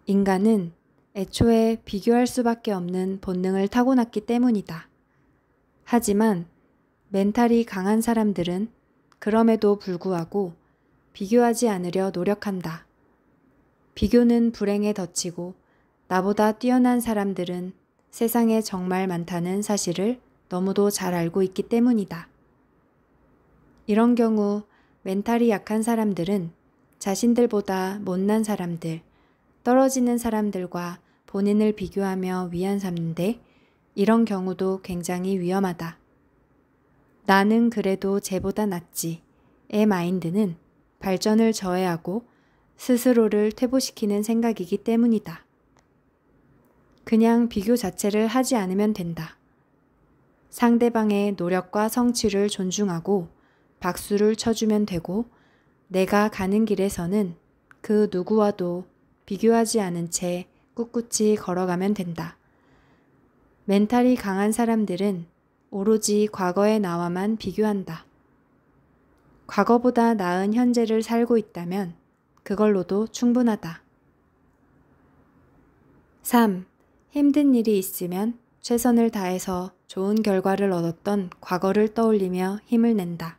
인간은 애초에 비교할 수밖에 없는 본능을 타고났기 때문이다. 하지만 멘탈이 강한 사람들은 그럼에도 불구하고 비교하지 않으려 노력한다. 비교는 불행에 덧치고 나보다 뛰어난 사람들은 세상에 정말 많다는 사실을 너무도 잘 알고 있기 때문이다. 이런 경우 멘탈이 약한 사람들은 자신들보다 못난 사람들, 떨어지는 사람들과 본인을 비교하며 위안 삼는데 이런 경우도 굉장히 위험하다. 나는 그래도 쟤보다 낫지의 마인드는 발전을 저해하고 스스로를 퇴보시키는 생각이기 때문이다. 그냥 비교 자체를 하지 않으면 된다. 상대방의 노력과 성취를 존중하고 박수를 쳐주면 되고 내가 가는 길에서는 그 누구와도 비교하지 않은 채 꿋꿋이 걸어가면 된다. 멘탈이 강한 사람들은 오로지 과거의 나와만 비교한다. 과거보다 나은 현재를 살고 있다면 그걸로도 충분하다. 3. 힘든 일이 있으면 최선을 다해서 좋은 결과를 얻었던 과거를 떠올리며 힘을 낸다.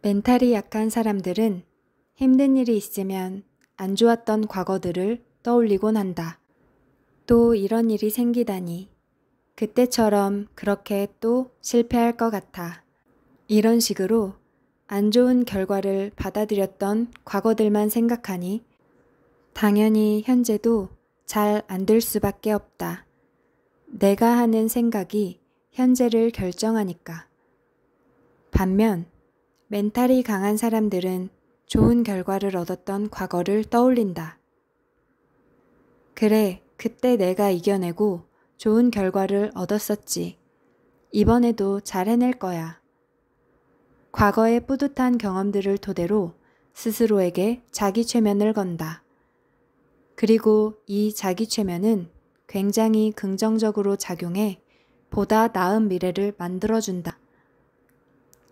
멘탈이 약한 사람들은 힘든 일이 있으면 안 좋았던 과거들을 떠올리곤 한다. 또 이런 일이 생기다니 그때처럼 그렇게 또 실패할 것 같아. 이런 식으로 안 좋은 결과를 받아들였던 과거들만 생각하니 당연히 현재도 잘 안 될 수밖에 없다. 내가 하는 생각이 현재를 결정하니까. 반면 멘탈이 강한 사람들은 좋은 결과를 얻었던 과거를 떠올린다. 그래, 그때 내가 이겨내고 좋은 결과를 얻었었지. 이번에도 잘 해낼 거야. 과거의 뿌듯한 경험들을 토대로 스스로에게 자기 최면을 건다. 그리고 이 자기 최면은 굉장히 긍정적으로 작용해 보다 나은 미래를 만들어준다.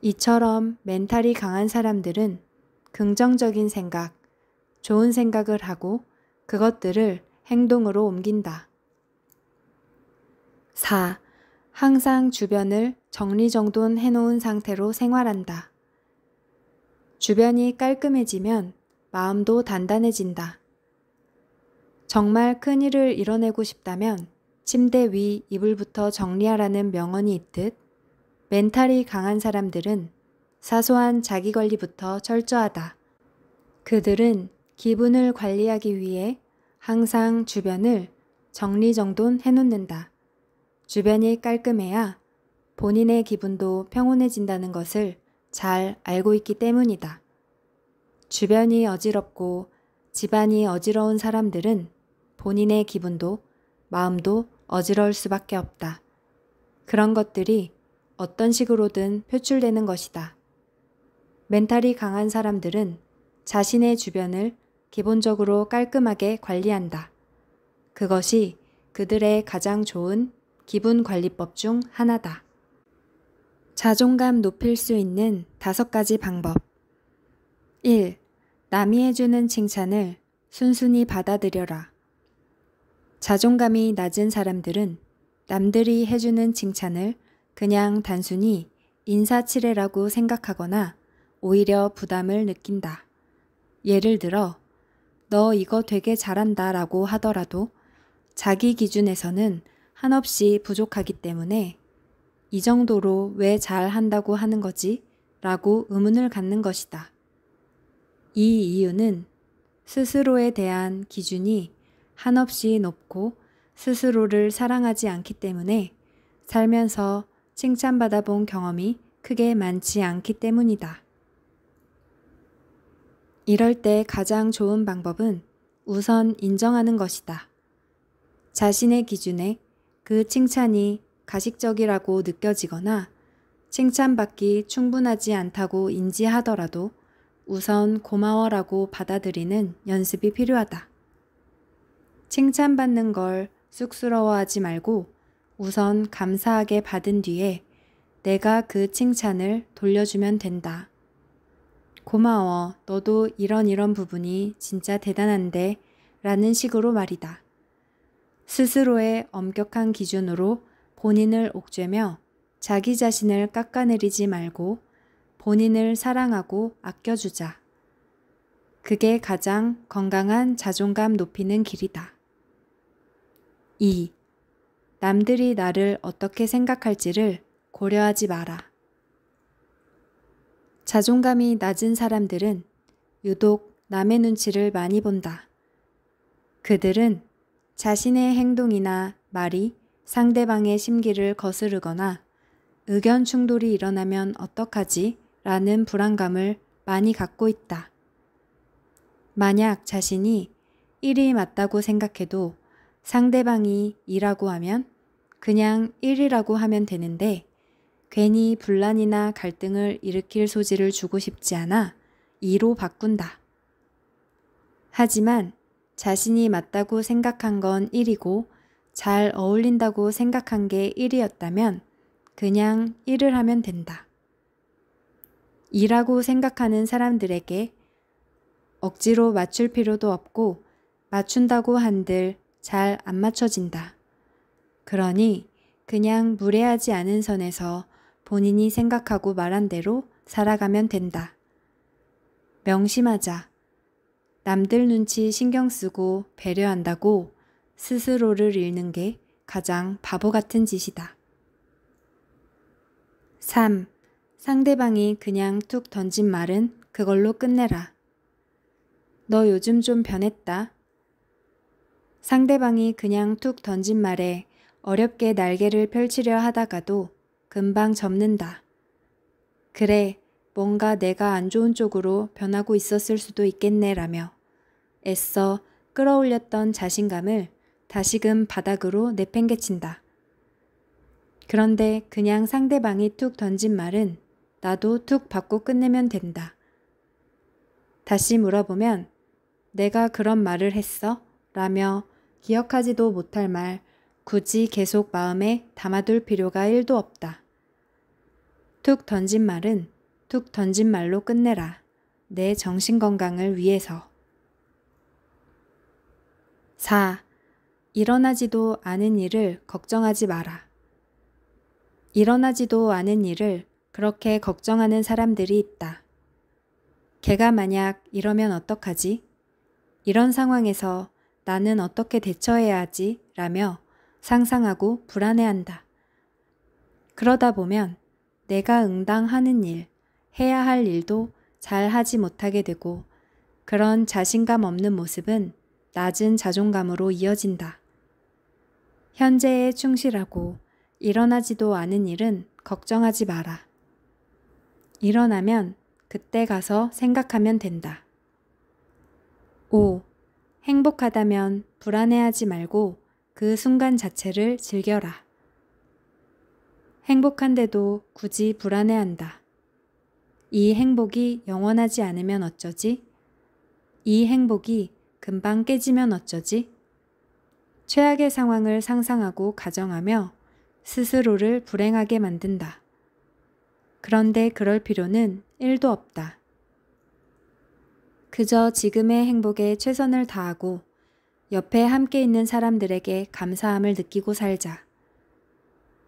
이처럼 멘탈이 강한 사람들은 긍정적인 생각, 좋은 생각을 하고 그것들을 행동으로 옮긴다. 4. 항상 주변을 정리정돈 해놓은 상태로 생활한다. 주변이 깔끔해지면 마음도 단단해진다. 정말 큰일을 이뤄내고 싶다면 침대 위 이불부터 정리하라는 명언이 있듯 멘탈이 강한 사람들은 사소한 자기관리부터 철저하다. 그들은 기분을 관리하기 위해 항상 주변을 정리정돈 해놓는다. 주변이 깔끔해야 본인의 기분도 평온해진다는 것을 잘 알고 있기 때문이다. 주변이 어지럽고 집안이 어지러운 사람들은 본인의 기분도 마음도 어지러울 수밖에 없다. 그런 것들이 어떤 식으로든 표출되는 것이다. 멘탈이 강한 사람들은 자신의 주변을 기본적으로 깔끔하게 관리한다. 그것이 그들의 가장 좋은 기분 관리법 중 하나다. 자존감 높일 수 있는 5가지 방법. 1. 남이 해주는 칭찬을 순순히 받아들여라. 자존감이 낮은 사람들은 남들이 해주는 칭찬을 그냥 단순히 인사치레라고 생각하거나 오히려 부담을 느낀다. 예를 들어, 너 이거 되게 잘한다 라고 하더라도 자기 기준에서는 한없이 부족하기 때문에 이 정도로 왜 잘한다고 하는 거지? 라고 의문을 갖는 것이다. 이 이유는 스스로에 대한 기준이 한없이 높고 스스로를 사랑하지 않기 때문에 살면서 칭찬받아 본 경험이 크게 많지 않기 때문이다. 이럴 때 가장 좋은 방법은 우선 인정하는 것이다. 자신의 기준에 그 칭찬이 가식적이라고 느껴지거나 칭찬받기 충분하지 않다고 인지하더라도 우선 고마워라고 받아들이는 연습이 필요하다. 칭찬받는 걸 쑥스러워하지 말고 우선 감사하게 받은 뒤에 내가 그 칭찬을 돌려주면 된다. 고마워, 너도 이런 부분이 진짜 대단한데 라는 식으로 말이다. 스스로의 엄격한 기준으로 본인을 옥죄며 자기 자신을 깎아내리지 말고 본인을 사랑하고 아껴주자. 그게 가장 건강한 자존감 높이는 길이다. 2. 남들이 나를 어떻게 생각할지를 고려하지 마라. 자존감이 낮은 사람들은 유독 남의 눈치를 많이 본다. 그들은 자신의 행동이나 말이 상대방의 심기를 거스르거나 의견 충돌이 일어나면 어떡하지? 라는 불안감을 많이 갖고 있다. 만약 자신이 1이 맞다고 생각해도 상대방이 2라고 하면 그냥 1이라고 하면 되는데 괜히 분란이나 갈등을 일으킬 소지를 주고 싶지 않아 2로 바꾼다. 하지만 자신이 맞다고 생각한 건 1이고 잘 어울린다고 생각한 게 1이었다면 그냥 1을 하면 된다. 2라고 생각하는 사람들에게 억지로 맞출 필요도 없고 맞춘다고 한들 잘 안 맞춰진다. 그러니 그냥 무례하지 않은 선에서 본인이 생각하고 말한 대로 살아가면 된다. 명심하자. 남들 눈치 신경 쓰고 배려한다고 스스로를 잃는 게 가장 바보 같은 짓이다. 3. 상대방이 그냥 툭 던진 말은 그걸로 끝내라. 너 요즘 좀 변했다. 상대방이 그냥 툭 던진 말에 어렵게 날개를 펼치려 하다가도 금방 접는다. 그래, 뭔가 내가 안 좋은 쪽으로 변하고 있었을 수도 있겠네라며 애써 끌어올렸던 자신감을 다시금 바닥으로 내팽개친다. 그런데 그냥 상대방이 툭 던진 말은 나도 툭 받고 끝내면 된다. 다시 물어보면 내가 그런 말을 했어? 라며 기억하지도 못할 말 굳이 계속 마음에 담아둘 필요가 1도 없다. 툭 던진 말은 툭 던진 말로 끝내라. 내 정신건강을 위해서. 4. 일어나지도 않은 일을 걱정하지 마라. 일어나지도 않은 일을 그렇게 걱정하는 사람들이 있다. 걔가 만약 이러면 어떡하지? 이런 상황에서 나는 어떻게 대처해야 하지? 라며 상상하고 불안해한다. 그러다 보면 내가 응당하는 일, 해야 할 일도 잘 하지 못하게 되고 그런 자신감 없는 모습은 낮은 자존감으로 이어진다. 현재에 충실하고 일어나지도 않은 일은 걱정하지 마라. 일어나면 그때 가서 생각하면 된다. 5. 행복하다면 불안해하지 말고 그 순간 자체를 즐겨라. 행복한데도 굳이 불안해한다. 이 행복이 영원하지 않으면 어쩌지? 이 행복이 금방 깨지면 어쩌지? 최악의 상황을 상상하고 가정하며 스스로를 불행하게 만든다. 그런데 그럴 필요는 1도 없다. 그저 지금의 행복에 최선을 다하고 옆에 함께 있는 사람들에게 감사함을 느끼고 살자.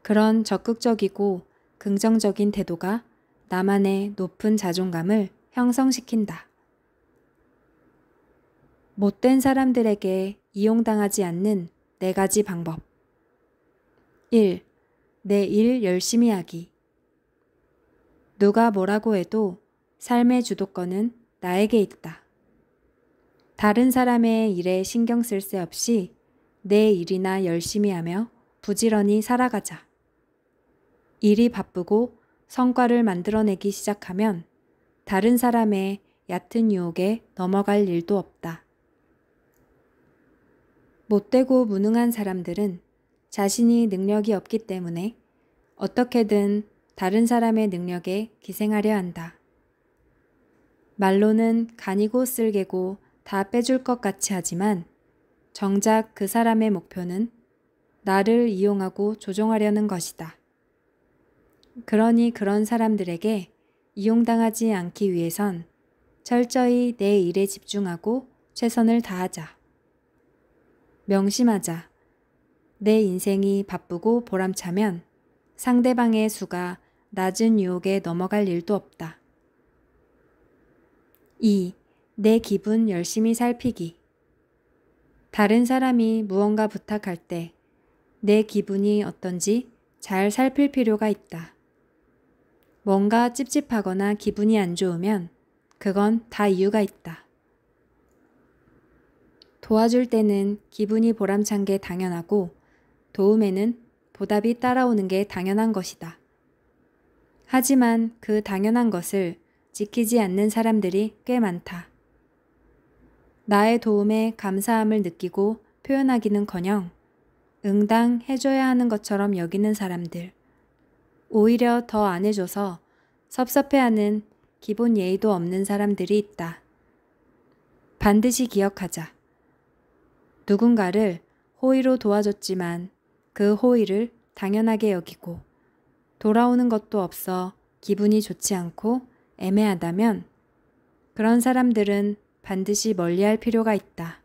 그런 적극적이고 긍정적인 태도가 나만의 높은 자존감을 형성시킨다. 못된 사람들에게 이용당하지 않는 4가지 방법. 1. 내 일 열심히 하기. 누가 뭐라고 해도 삶의 주도권은 나에게 있다. 다른 사람의 일에 신경 쓸 새 없이 내 일이나 열심히 하며 부지런히 살아가자. 일이 바쁘고 성과를 만들어내기 시작하면 다른 사람의 얕은 유혹에 넘어갈 일도 없다. 못되고 무능한 사람들은 자신이 능력이 없기 때문에 어떻게든 다른 사람의 능력에 기생하려 한다. 말로는 간이고 쓸개고 다 빼줄 것 같이 하지만 정작 그 사람의 목표는 나를 이용하고 조종하려는 것이다. 그러니 그런 사람들에게 이용당하지 않기 위해선 철저히 내 일에 집중하고 최선을 다하자. 명심하자. 내 인생이 바쁘고 보람차면 상대방의 수가 낮은 유혹에 넘어갈 일도 없다. 2. 내 기분 열심히 살피기. 다른 사람이 무언가 부탁할 때 내 기분이 어떤지 잘 살필 필요가 있다. 뭔가 찝찝하거나 기분이 안 좋으면 그건 다 이유가 있다. 도와줄 때는 기분이 보람찬 게 당연하고 도움에는 보답이 따라오는 게 당연한 것이다. 하지만 그 당연한 것을 지키지 않는 사람들이 꽤 많다. 나의 도움에 감사함을 느끼고 표현하기는커녕 응당 해줘야 하는 것처럼 여기는 사람들, 오히려 더 안 해줘서 섭섭해하는 기본 예의도 없는 사람들이 있다. 반드시 기억하자. 누군가를 호의로 도와줬지만 그 호의를 당연하게 여기고 돌아오는 것도 없어 기분이 좋지 않고 애매하다면 그런 사람들은 반드시 멀리할 필요가 있다.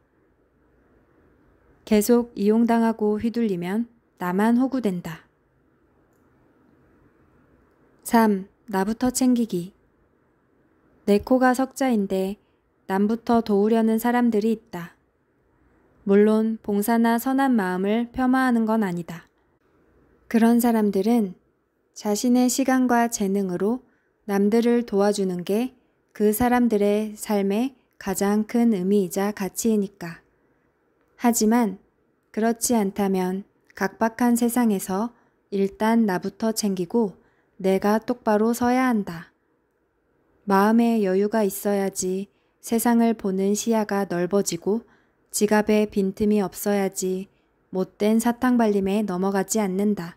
계속 이용당하고 휘둘리면 나만 호구된다. 3. 나부터 챙기기. 내 코가 석자인데 남부터 도우려는 사람들이 있다. 물론 봉사나 선한 마음을 폄하하는 건 아니다. 그런 사람들은 자신의 시간과 재능으로 남들을 도와주는 게 그 사람들의 삶의 가장 큰 의미이자 가치이니까. 하지만 그렇지 않다면 각박한 세상에서 일단 나부터 챙기고 내가 똑바로 서야 한다. 마음의 여유가 있어야지 세상을 보는 시야가 넓어지고 지갑에 빈틈이 없어야지 못된 사탕발림에 넘어가지 않는다.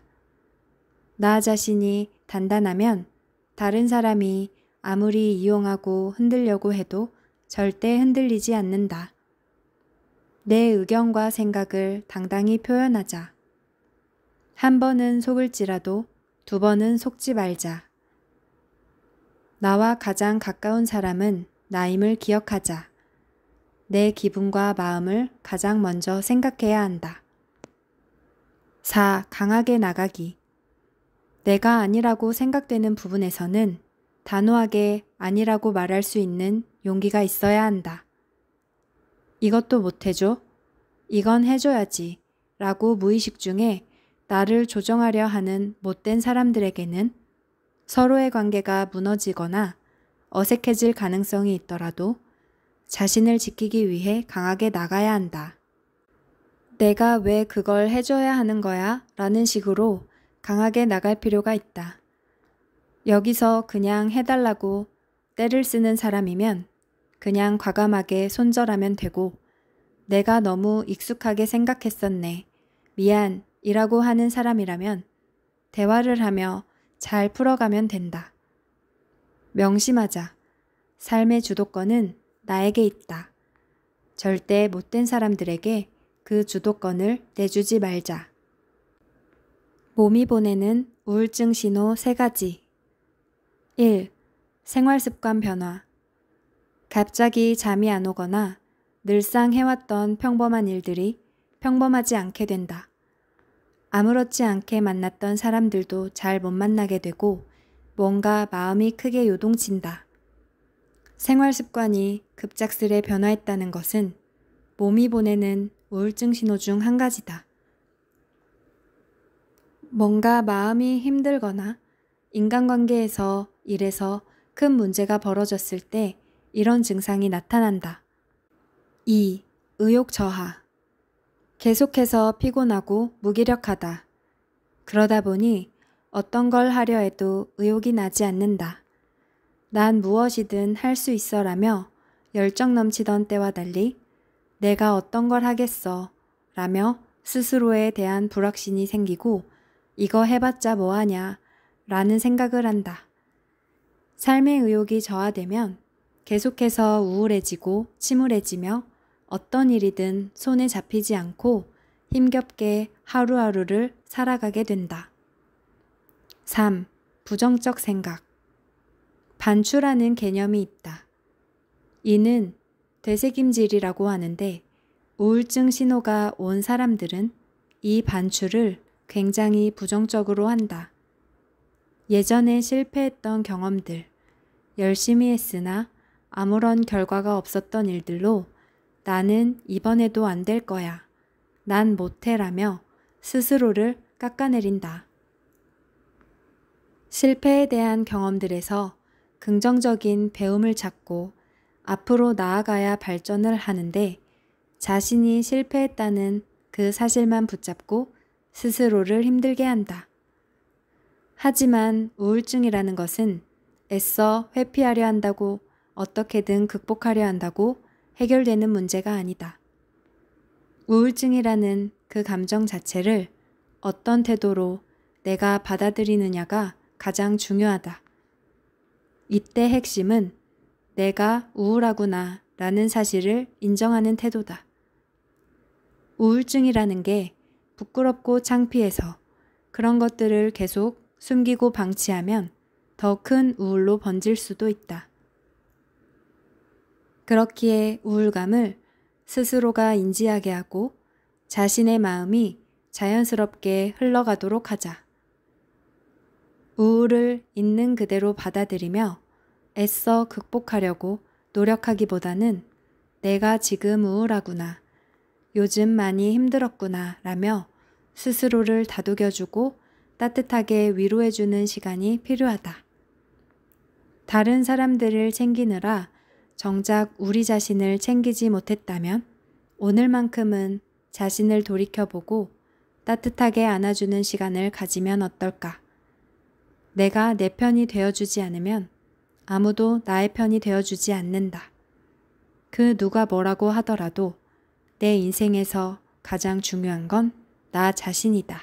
나 자신이 단단하면 다른 사람이 아무리 이용하고 흔들려고 해도 절대 흔들리지 않는다. 내 의견과 생각을 당당히 표현하자. 한 번은 속을지라도 두 번은 속지 말자. 나와 가장 가까운 사람은 나임을 기억하자. 내 기분과 마음을 가장 먼저 생각해야 한다. 4. 강하게 나가기. 내가 아니라고 생각되는 부분에서는 단호하게 아니라고 말할 수 있는 용기가 있어야 한다. 이것도 못해줘? 이건 해줘야지 라고 무의식 중에 나를 조정하려 하는 못된 사람들에게는 서로의 관계가 무너지거나 어색해질 가능성이 있더라도 자신을 지키기 위해 강하게 나가야 한다. 내가 왜 그걸 해줘야 하는 거야? 라는 식으로 강하게 나갈 필요가 있다. 여기서 그냥 해달라고 떼를 쓰는 사람이면 그냥 과감하게 손절하면 되고 내가 너무 익숙하게 생각했었네. 미안 이라고 하는 사람이라면 대화를 하며 잘 풀어가면 된다. 명심하자. 삶의 주도권은 나에게 있다. 절대 못된 사람들에게 그 주도권을 내주지 말자. 몸이 보내는 우울증 신호 3가지. 1. 생활습관 변화. 갑자기 잠이 안 오거나 늘상 해왔던 평범한 일들이 평범하지 않게 된다. 아무렇지 않게 만났던 사람들도 잘 못 만나게 되고 뭔가 마음이 크게 요동친다. 생활습관이 급작스레 변화했다는 것은 몸이 보내는 우울증 신호 중 한 가지다. 뭔가 마음이 힘들거나 인간관계에서 일에서 큰 문제가 벌어졌을 때 이런 증상이 나타난다. 2. 의욕 저하. 계속해서 피곤하고 무기력하다. 그러다 보니 어떤 걸 하려 해도 의욕이 나지 않는다. 난 무엇이든 할 수 있어라며 열정 넘치던 때와 달리 내가 어떤 걸 하겠어 라며 스스로에 대한 불확신이 생기고 이거 해봤자 뭐하냐 라는 생각을 한다. 삶의 의욕이 저하되면 계속해서 우울해지고 침울해지며 어떤 일이든 손에 잡히지 않고 힘겹게 하루하루를 살아가게 된다. 3. 부정적 생각. 반추라는 개념이 있다. 이는 되새김질이라고 하는데 우울증 신호가 온 사람들은 이 반추를 굉장히 부정적으로 한다. 예전에 실패했던 경험들, 열심히 했으나 아무런 결과가 없었던 일들로 나는 이번에도 안 될 거야. 난 못해라며 스스로를 깎아내린다. 실패에 대한 경험들에서 긍정적인 배움을 찾고 앞으로 나아가야 발전을 하는데 자신이 실패했다는 그 사실만 붙잡고 스스로를 힘들게 한다. 하지만 우울증이라는 것은 애써 회피하려 한다고 어떻게든 극복하려 한다고 해결되는 문제가 아니다. 우울증이라는 그 감정 자체를 어떤 태도로 내가 받아들이느냐가 가장 중요하다. 이때 핵심은 내가 우울하구나 라는 사실을 인정하는 태도다. 우울증이라는 게 부끄럽고 창피해서 그런 것들을 계속 숨기고 방치하면 더 큰 우울로 번질 수도 있다. 그렇기에 우울감을 스스로가 인지하게 하고 자신의 마음이 자연스럽게 흘러가도록 하자. 우울을 있는 그대로 받아들이며 애써 극복하려고 노력하기보다는 내가 지금 우울하구나, 요즘 많이 힘들었구나 라며 스스로를 다독여주고 따뜻하게 위로해주는 시간이 필요하다. 다른 사람들을 챙기느라 정작 우리 자신을 챙기지 못했다면 오늘만큼은 자신을 돌이켜보고 따뜻하게 안아주는 시간을 가지면 어떨까? 내가 내 편이 되어주지 않으면 아무도 나의 편이 되어주지 않는다. 그 누가 뭐라고 하더라도 내 인생에서 가장 중요한 건 나 자신이다.